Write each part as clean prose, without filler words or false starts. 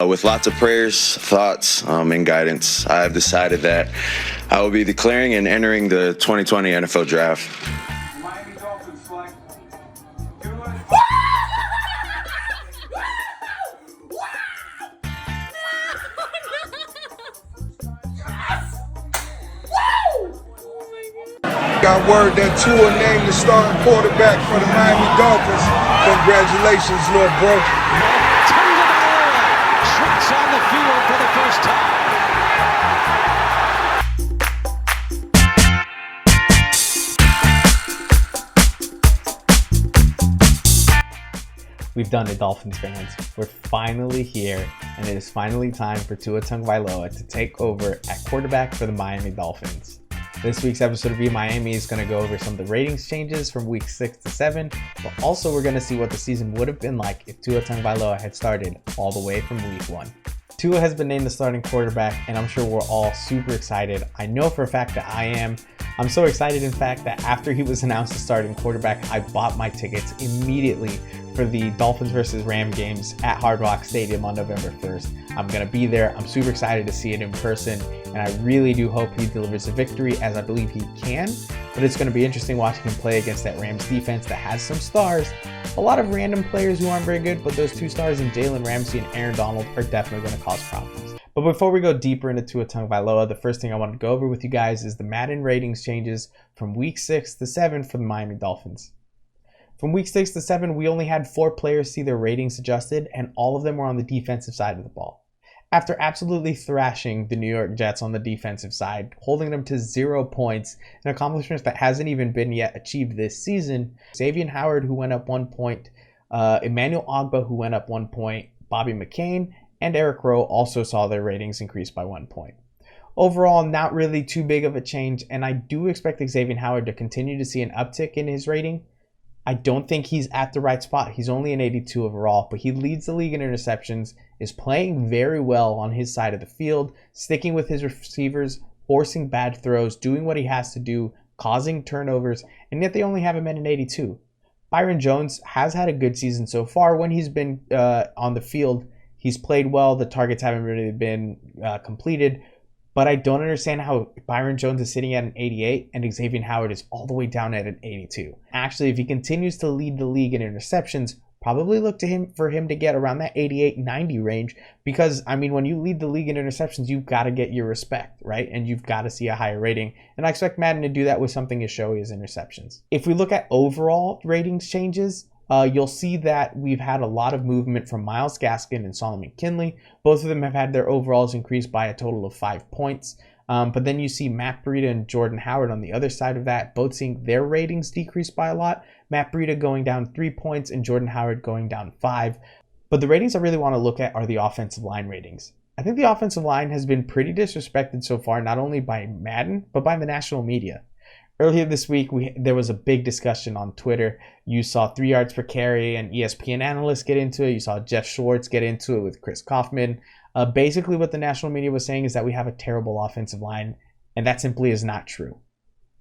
With lots of prayers, thoughts, and guidance, I have decided that I will be declaring and entering the 2020 NFL Draft. Miami Dolphins select Tua. Got word that Tua named the starting quarterback for the Miami Dolphins. Congratulations, little bro. Tricks on the field for the first time. We've done it, Dolphins fans. We're finally here, and it is finally time for Tua Tagovailoa to take over at quarterback for the Miami Dolphins. This week's episode of eMiami is going to go over some of the ratings changes from week 6 to 7, but also we're going to see what the season would have been like if Tua Tagovailoa had started all the way from week 1. Tua has been named the starting quarterback, and I'm sure we're all super excited. I know for a fact that I am. I'm so excited, in fact, that after he was announced as starting quarterback, I bought my tickets immediately for the Dolphins versus Ram games at Hard Rock Stadium on November 1st. I'm going to be there. I'm super excited to see it in person, and I really do hope he delivers a victory, as I believe he can. But it's going to be interesting watching him play against that Rams defense that has some stars. A lot of random players who aren't very good, but those two stars in Jalen Ramsey and Aaron Donald are definitely going to cause problems. But before we go deeper into Tua Tagovailoa, the first thing I want to go over with you guys is the Madden Ratings changes from week 6 to 7 for the Miami Dolphins. From week 6 to 7, we only had 4 players see their ratings adjusted, and all of them were on the defensive side of the ball. After absolutely thrashing the New York Jets on the defensive side, holding them to 0 points, an accomplishment that hasn't even been yet achieved this season, Xavier Howard, who went up 1 point, Emmanuel Ogbah, who went up 1 point, Bobby McCain, and Eric Rowe also saw their ratings increase by 1 point. Overall, not really too big of a change, and I do expect Xavier Howard to continue to see an uptick in his rating. I don't think he's at the right spot. He's only an 82 overall, but he leads the league in interceptions, is playing very well on his side of the field, sticking with his receivers, forcing bad throws, doing what he has to do, causing turnovers, and yet they only have him at an 82. Byron Jones has had a good season so far. When he's been on the field, he's played well. The targets haven't really been completed. But I don't understand how Byron Jones is sitting at an 88 and Xavier Howard is all the way down at an 82. Actually, if he continues to lead the league in interceptions, probably look to him for him to get around that 88-90 range, because, I mean, when you lead the league in interceptions, you've got to get your respect, right? And you've got to see a higher rating. And I expect Madden to do that with something as showy as interceptions. If we look at overall ratings changes, you'll see that we've had a lot of movement from Myles Gaskin and Solomon Kinley. Both of them have had their overalls increased by a total of 5 points. But then you see Matt Breida and Jordan Howard on the other side of that, both seeing their ratings decrease by a lot. Matt Breida going down 3 points and Jordan Howard going down 5. But the ratings I really want to look at are the offensive line ratings. I think the offensive line has been pretty disrespected so far, not only by Madden, but by the national media. Earlier this week, there was a big discussion on Twitter. You saw 3 yards per carry and ESPN analysts get into it. You saw Jeff Schwartz get into it with Chris Kaufman. Basically, what the national media was saying is that we have a terrible offensive line, and that simply is not true.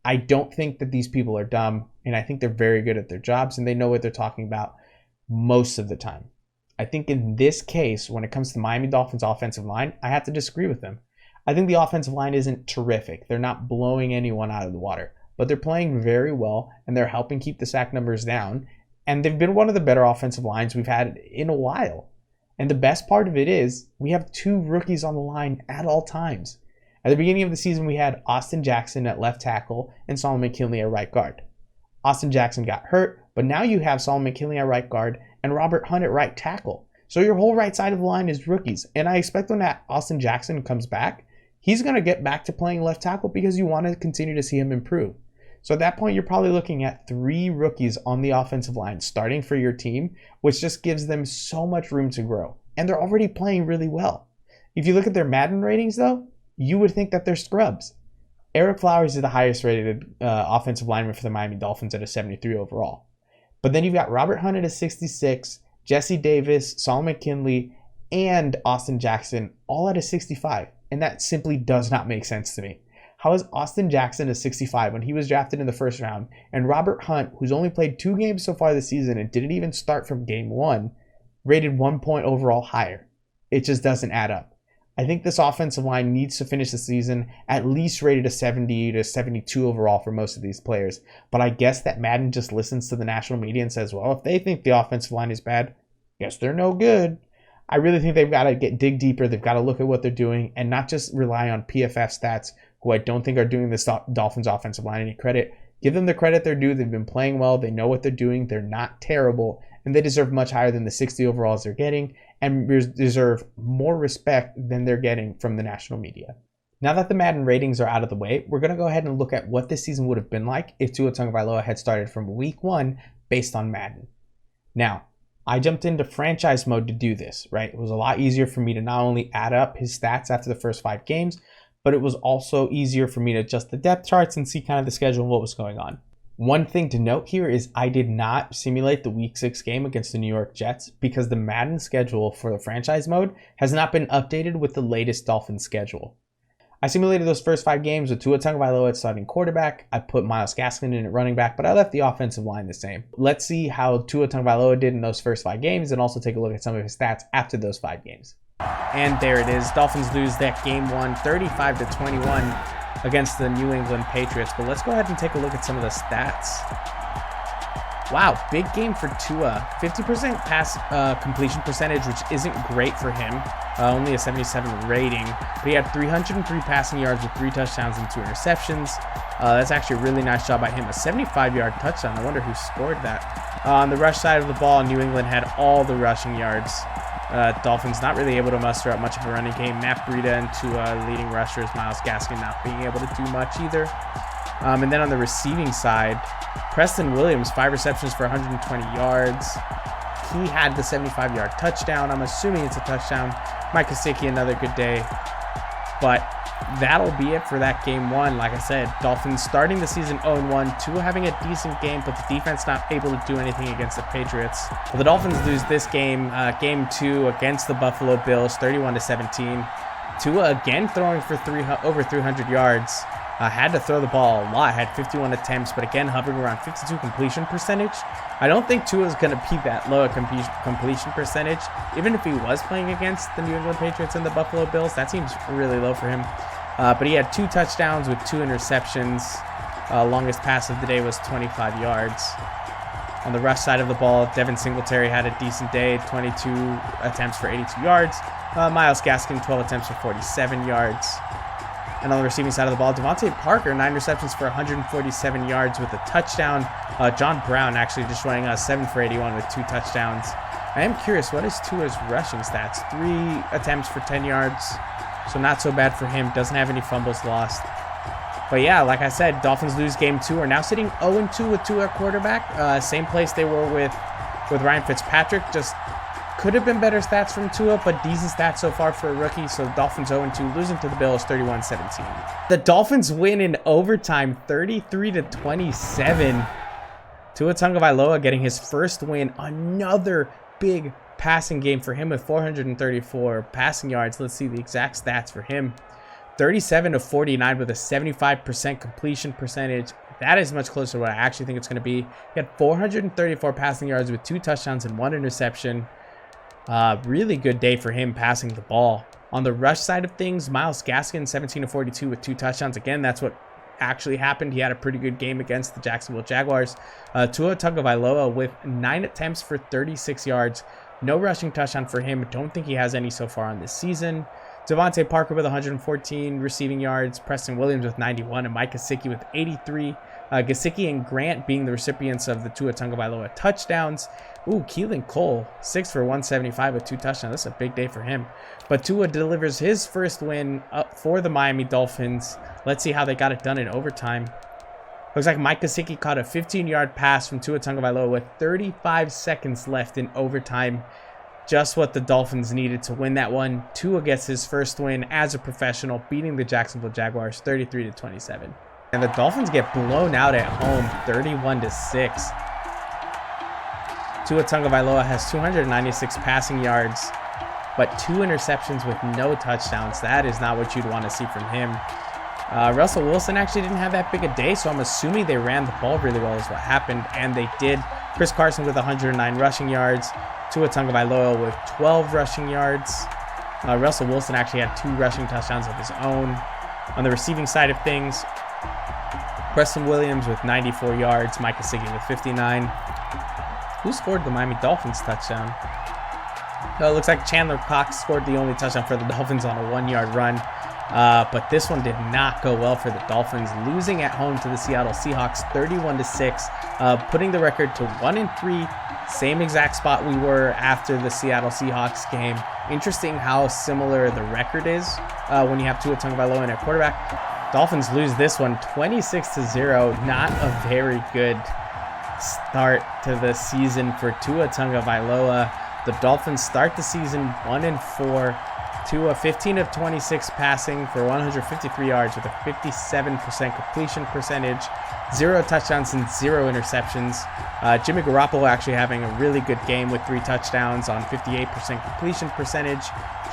I don't think that these people are dumb, and I think they're very good at their jobs, and they know what they're talking about most of the time. I think in this case, when it comes to the Miami Dolphins offensive line, I have to disagree with them. I think the offensive line isn't terrific. They're not blowing anyone out of the water, but they're playing very well, and they're helping keep the sack numbers down, and they've been one of the better offensive lines we've had in a while. And the best part of it is we have 2 rookies on the line at all times. At the beginning of the season, we had Austin Jackson at left tackle and Solomon Kinley at right guard. Austin Jackson got hurt, but now you have Solomon Kinley at right guard and Robert Hunt at right tackle. So your whole right side of the line is rookies. And I expect when that Austin Jackson comes back, he's going to get back to playing left tackle because you want to continue to see him improve. So at that point, you're probably looking at 3 rookies on the offensive line starting for your team, which just gives them so much room to grow. And they're already playing really well. If you look at their Madden ratings, though, you would think that they're scrubs. Eric Flowers is the highest rated offensive lineman for the Miami Dolphins at a 73 overall. But then you've got Robert Hunt at a 66, Jesse Davis, Solomon Kinley, and Austin Jackson all at a 65. And that simply does not make sense to me. How is Austin Jackson a 65 when he was drafted in the first round, and Robert Hunt, who's only played 2 games so far this season and didn't even start from game 1, rated 1 point overall higher? It just doesn't add up. I think this offensive line needs to finish the season at least rated a 70 to 72 overall for most of these players. But I guess that Madden just listens to the national media and says, well, if they think the offensive line is bad, guess they're no good. I really think they've got to dig deeper. They've got to look at what they're doing and not just rely on PFF stats, who I don't think are doing this Dolphins offensive line any credit. Give them the credit they're due. They've been playing well. They know what they're doing. They're not terrible. And they deserve much higher than the 60 overalls they're getting and deserve more respect than they're getting from the national media. Now that the Madden ratings are out of the way, we're going to go ahead and look at what this season would have been like if Tua Tagovailoa had started from week 1 based on Madden. Now, I jumped into franchise mode to do this, right? It was a lot easier for me to not only add up his stats after the first 5 games, but it was also easier for me to adjust the depth charts and see kind of the schedule and what was going on. One thing to note here is I did not simulate the Week 6 game against the New York Jets because the Madden schedule for the franchise mode has not been updated with the latest Dolphins schedule. I simulated those first 5 games with Tua Tagovailoa at starting quarterback. I put Myles Gaskin in at running back, but I left the offensive line the same. Let's see how Tua Tagovailoa did in those first 5 games and also take a look at some of his stats after those 5 games. And there it is. Dolphins lose that game 1, 35-21 against the New England Patriots. But let's go ahead and take a look at some of the stats. Wow, big game for Tua. 50% pass completion percentage, which isn't great for him. Only a 77 rating. But he had 303 passing yards with 3 touchdowns and 2 interceptions. That's actually a really nice job by him. A 75-yard touchdown. I wonder who scored that. On the rush side of the ball, New England had all the rushing yards. Dolphins not really able to muster up much of a running game. Matt Breida and Tua leading rushers. Myles Gaskin not being able to do much either. And then on the receiving side, Preston Williams, 5 receptions for 120 yards. He had the 75-yard touchdown. I'm assuming it's a touchdown. Mike Gesicki, another good day. But that'll be it for that game 1. Like I said, Dolphins starting the season 0-1. Tua having a decent game, but the defense not able to do anything against the Patriots. Well, the Dolphins lose this game, game 2 against the Buffalo Bills, 31-17. Tua again throwing for over 300 yards. Had to throw the ball a lot, had 51 attempts, but again hovering around 52 completion percentage. I don't think Tua is going to be that low a completion percentage. Even if he was playing against the New England Patriots and the Buffalo Bills, that seems really low for him. But he had 2 touchdowns with 2 interceptions. Longest pass of the day was 25 yards. On the rush side of the ball, Devin Singletary had a decent day, 22 attempts for 82 yards. Myles Gaskin, 12 attempts for 47 yards. And on the receiving side of the ball, Devontae Parker, 9 receptions for 147 yards with a touchdown. John Brown actually just running 7 for 81 with 2 touchdowns. I am curious, what is Tua's rushing stats? 3 attempts for 10 yards, so not so bad for him. Doesn't have any fumbles lost. But yeah, like I said, Dolphins lose game 2. Are now sitting 0-2 with Tua at quarterback. Same place they were with Ryan Fitzpatrick. Just could have been better stats from Tua, but decent stats so far for a rookie. So the Dolphins 0-2, losing to the Bills 31-17. The Dolphins win in overtime 33-27. Tua Tagovailoa getting his first win. Another big passing game for him with 434 passing yards. Let's see the exact stats for him. 37-49 with a 75% completion percentage. That is much closer to what I actually think it's going to be. He had 434 passing yards with 2 touchdowns and 1 interception. Really good day for him passing the ball. On the rush side of things, Myles Gaskin, 17-42 with 2 touchdowns. Again, that's what actually happened. He had a pretty good game against the Jacksonville Jaguars. Tua Tagovailoa with 9 attempts for 36 yards. No rushing touchdown for him. Don't think he has any so far on this season. Devontae Parker with 114 receiving yards. Preston Williams with 91. And Mike Gesicki with 83. Gesicki and Grant being the recipients of the Tua Tagovailoa touchdowns. Ooh, Keelan Cole, 6 for 175 with 2 touchdowns. That's a big day for him. But Tua delivers his first win up for the Miami Dolphins. Let's see how they got it done in overtime. Looks like Mike Gesicki caught a 15-yard pass from Tua Tagovailoa with 35 seconds left in overtime. Just what the Dolphins needed to win that one. Tua gets his first win as a professional, beating the Jacksonville Jaguars 33-27. And the Dolphins get blown out at home 31-6. Tua Tagovailoa has 296 passing yards, but 2 interceptions with no touchdowns. That is not what you'd want to see from him. Russell Wilson actually didn't have that big a day, so I'm assuming they ran the ball really well is what happened, and they did. Chris Carson with 109 rushing yards. Tua Tagovailoa with 12 rushing yards. Russell Wilson actually had 2 rushing touchdowns of his own. On the receiving side of things, Preston Williams with 94 yards, Mike Gesicki with 59. Who scored the Miami Dolphins touchdown? It looks like Chandler Cox scored the only touchdown for the Dolphins on a 1-yard run. But this one did not go well for the Dolphins, losing at home to the Seattle Seahawks 31-6, putting the record to 1-3, same exact spot we were after the Seattle Seahawks game. Interesting how similar the record is when you have Tua Tagovailoa at quarterback. Dolphins lose this one 26-0. Not a very good start to the season for Tua Tagovailoa. The Dolphins start the season 1-4. Tua 15 of 26 passing for 153 yards with a 57% completion percentage, 0 touchdowns and 0 interceptions. Jimmy Garoppolo actually having a really good game with 3 touchdowns on 58% completion percentage.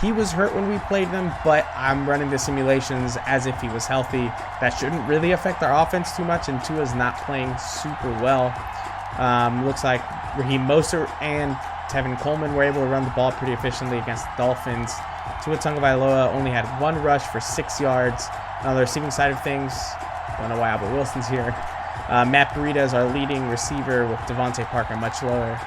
He was hurt when we played them, but I'm running the simulations as if he was healthy. That shouldn't really affect our offense too much, and Tua's not playing super well. Looks like Raheem Mostert and Tevin Coleman were able to run the ball pretty efficiently against the Dolphins. Tua Tagovailoa only had 1 rush for 6 yards. On the receiving side of things, don't know why Albert Wilson's here. Matt Breida is our leading receiver with Devontae Parker much lower.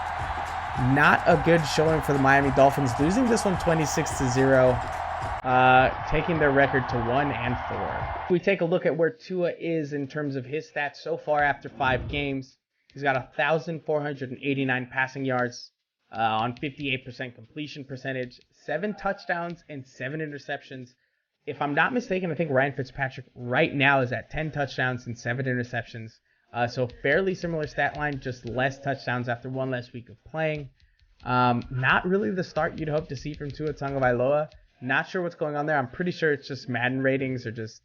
Not a good showing for the Miami Dolphins, losing this one 26-0, taking their record to 1-4. If we take a look at where Tua is in terms of his stats so far after 5 games, he's got 1,489 passing yards on 58% completion percentage, 7 touchdowns and 7 interceptions. If I'm not mistaken, I think Ryan Fitzpatrick right now is at 10 touchdowns and 7 interceptions. So fairly similar stat line, just less touchdowns after 1 less week of playing. Not really the start you'd hope to see from Tua Tagovailoa. Not sure what's going on there. I'm pretty sure it's just Madden ratings are just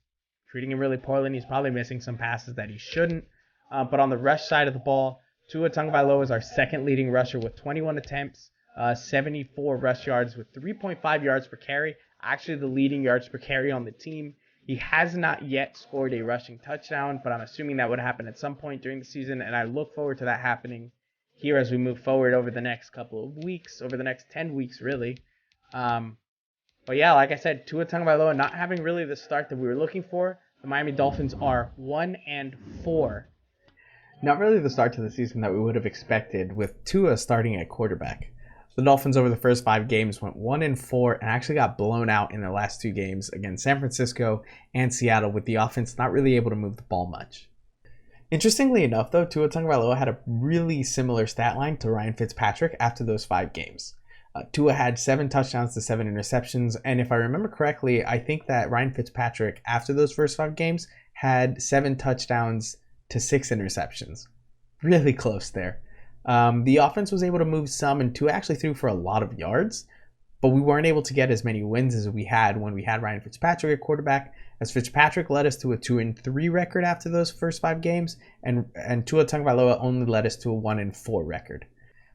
treating him really poorly, and he's probably missing some passes that he shouldn't. But on the rush side of the ball, Tua Tagovailoa is our second leading rusher with 21 attempts, 74 rush yards with 3.5 yards per carry. Actually, the leading yards per carry on the team. He has not yet scored a rushing touchdown, but I'm assuming that would happen at some point during the season, and I look forward to that happening here as we move forward over the next couple of weeks, over the next 10 weeks, really. But yeah, like I said, Tua Tagovailoa not having really the start that we were looking for. The Miami Dolphins are 1-4. Not really the start to the season that we would have expected, with Tua starting at quarterback. The Dolphins over the first 5 games went 1-4 and actually got blown out in their last 2 games against San Francisco and Seattle, with the offense not really able to move the ball much. Interestingly enough, though, Tua Tagovailoa had a really similar stat line to Ryan Fitzpatrick after those 5 games. Tua had 7 touchdowns to 7 interceptions, and if I remember correctly, I think that Ryan Fitzpatrick, after those first 5 games, had 7 touchdowns to 6 interceptions. Really close there. The offense was able to move some, and Tua actually threw for a lot of yards, but we weren't able to get as many wins as we had when we had Ryan Fitzpatrick at quarterback, as Fitzpatrick led us to a 2-3 record after those first 5 games, and Tua Tagovailoa only led us to a 1-4 record.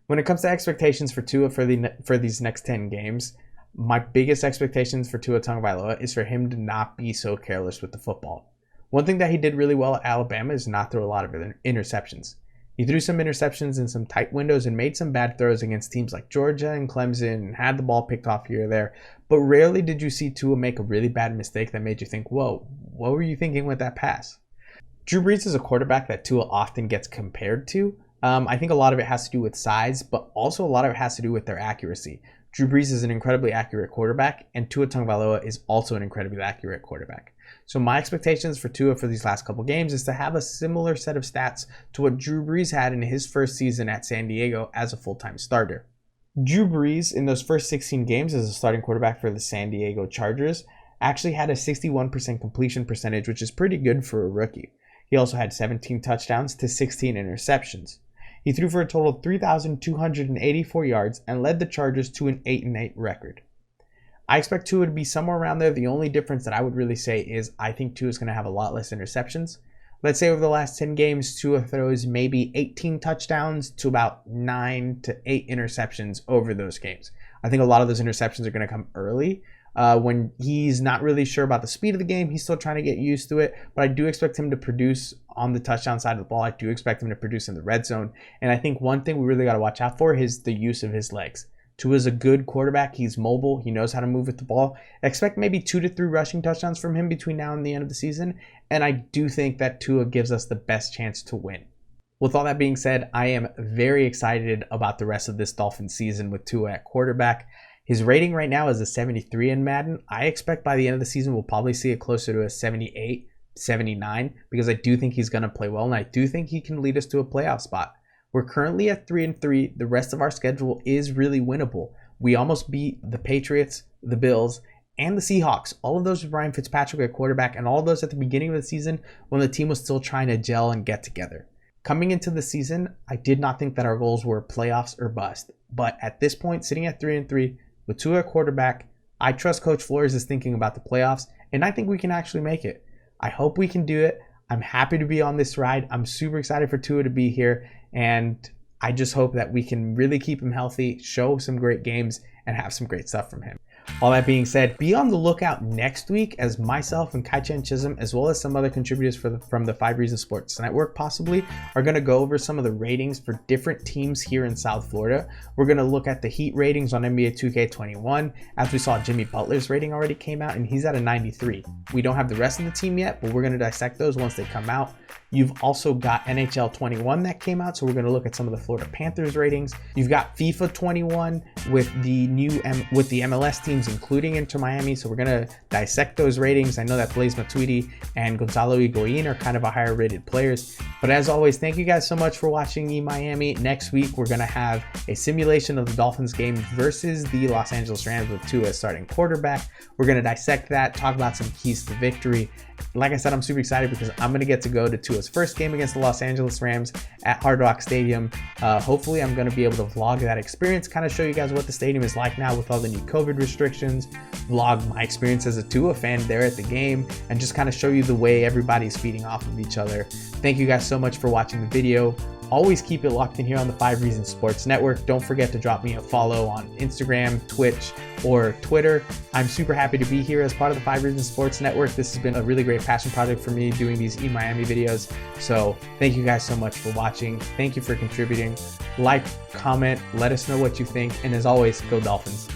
When it comes to expectations for Tua for these next 10 games, my biggest expectations for Tua Tagovailoa is for him to not be so careless with the football. One thing that he did really well at Alabama is not throw a lot of interceptions. He threw some interceptions in some tight windows and made some bad throws against teams like Georgia and Clemson and had the ball picked off here or there, but rarely did you see Tua make a really bad mistake that made you think, whoa, what were you thinking with that pass? Drew Brees is a quarterback that Tua often gets compared to. I think a lot of it has to do with size, but also a lot of it has to do with their accuracy. Drew Brees is an incredibly accurate quarterback, and Tua Tagovailoa is also an incredibly accurate quarterback. So my expectations for Tua for these last couple games is to have a similar set of stats to what Drew Brees had in his first season at San Diego as a full-time starter. Drew Brees, in those first 16 games as a starting quarterback for the San Diego Chargers, actually had a 61% completion percentage, which is pretty good for a rookie. He also had 17 touchdowns to 16 interceptions. He threw for a total of 3,284 yards and led the Chargers to an 8-8 record. I expect Tua to be somewhere around there. The only difference that I would really say is I think Tua is going to have a lot less interceptions. Let's say over the last 10 games, Tua throws maybe 18 touchdowns to about 9 to 8 interceptions over those games. I think a lot of those interceptions are going to come early. When he's not really sure about the speed of the game, he's still trying to get used to it, but I do expect him to produce on the touchdown side of the ball. I do expect him to produce in the red zone, and I think one thing we really got to watch out for is the use of his legs. Tua's a good quarterback. He's mobile. He knows how to move with the ball. I expect maybe 2 to 3 rushing touchdowns from him between now and the end of the season. And I do think that Tua gives us the best chance to win. With all that being said, I am very excited about the rest of this Dolphins season with Tua at quarterback. His rating right now is a 73 in Madden. I expect by the end of the season, we'll probably see it closer to a 78, 79, because I do think he's going to play well, and I do think he can lead us to a playoff spot. We're currently at 3-3. The rest of our schedule is really winnable. We almost beat the Patriots, the Bills, and the Seahawks. All of those with Ryan Fitzpatrick at quarterback, and all of those at the beginning of the season when the team was still trying to gel and get together. Coming into the season, I did not think that our goals were playoffs or bust. But at this point, sitting at 3-3 with Tua at quarterback, I trust Coach Flores is thinking about the playoffs, and I think we can actually make it. I hope we can do it. I'm happy to be on this ride. I'm super excited for Tua to be here, and I just hope that we can really keep him healthy, show some great games, and have some great stuff from him. All that being said, be on the lookout next week as myself and Kai-Chen Chisholm, as well as some other contributors from the 5 Reasons Sports Network possibly, are going to go over some of the ratings for different teams here in South Florida. We're going to look at the Heat ratings on NBA 2K21. As we saw, Jimmy Butler's rating already came out, and he's at a 93. We don't have the rest of the team yet, but we're going to dissect those once they come out. You've also got NHL 21 that came out, so we're going to look at some of the Florida Panthers ratings. You've got FIFA 21 with the MLS teams, including Inter Miami, so we're going to dissect those ratings. I know that Blaise Matuidi and Gonzalo Higuain are kind of a higher rated players, but as always, thank you guys so much for watching eMiami. Next week, we're going to have a simulation of the Dolphins game versus the Los Angeles Rams with Tua starting quarterback. We're going to dissect that, talk about some keys to victory. Like I said, I'm super excited because I'm going to get to go to Tua's first game against the Los Angeles Rams at Hard Rock Stadium. Hopefully, I'm going to be able to vlog that experience, kind of show you guys what the stadium is like now with all the new COVID restrictions, vlog my experience as a Tua fan there at the game, and just kind of show you the way everybody's feeding off of each other. Thank you guys so much for watching the video. Always keep it locked in here on the 5 Reasons Sports Network. Don't forget to drop me a follow on Instagram, Twitch, or Twitter. I'm super happy to be here as part of the 5 Reasons Sports Network. This has been a really great passion project for me doing these eMiami videos. So thank you guys so much for watching. Thank you for contributing. Like, comment, let us know what you think. And as always, go Dolphins.